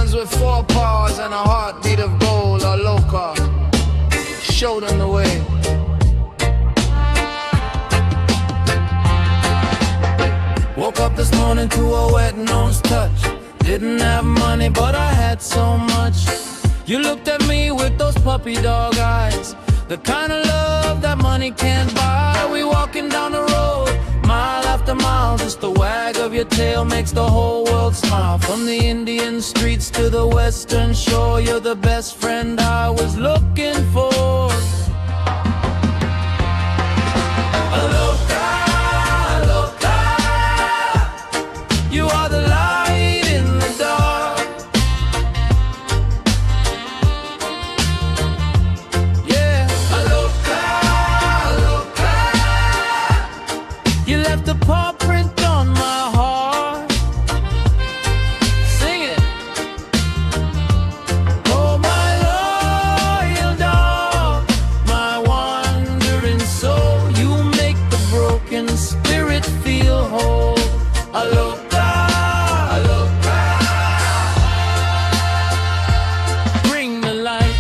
ones with 4 paws and a heartbeat of gold. Aloka, show them the way. Woke up this morning to a wet nose touch. Didn't have money, but I had so much. You looked at me with those puppy dog eyes, the kind of love that money can't buy. We walking down the road, mile after mile, just the wag of your tail makes the whole world smile. From the Indian streets to the western shore, you're the best friend I was looking for. Aloka, Aloka, you are the light in the dark. Yeah, Aloka, Aloka, you left a paw print on my heart. Sing it. Oh, my loyal dog, my wandering soul, you make the broken spirit feel whole. Aloka, Aloka, bring the light.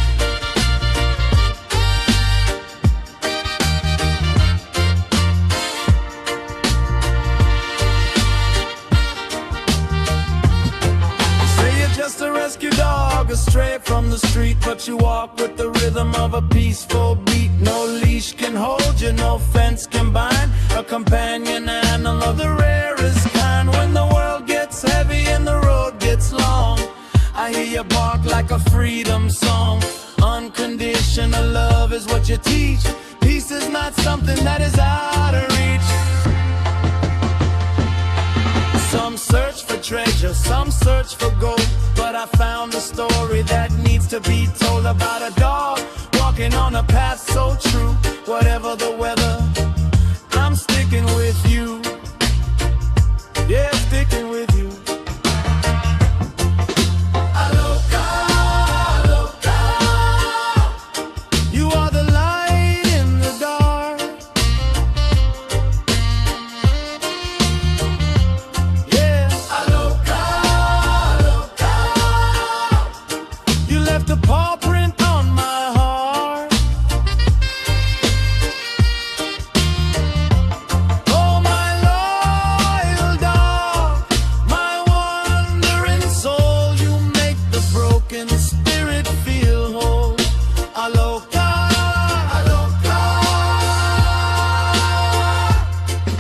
Say you're just a rescue dog, astray from the street, but you walk with the rhythm of a peaceful beat. No leash can hold you, no fence can bind, a companion animal of the rarest kind. When the world gets heavy and the road gets long, I hear you bark like a freedom song. Unconditional love is what you teach. Peace is not something that is out of reach. Some search for treasure, some search for gold, but I found a story that needs to be told about a dog walking on a path so true. Whatever the weather, I'm sticking with you. Yeah, sticking with you. Aloka, Aloka, you are the light in the dark. Yeah, Aloka, Aloka, you left a paw print on my heart. Oh, my loyal dog, my wandering soul, you make the broken spirit feel whole. Aloka, Aloka,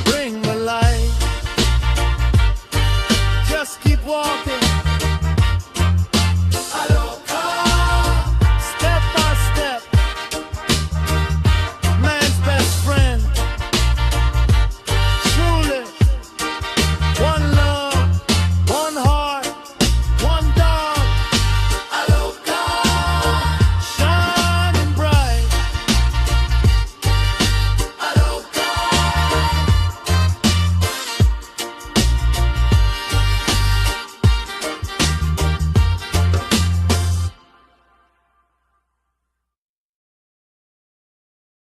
bring the light. Just keep walking.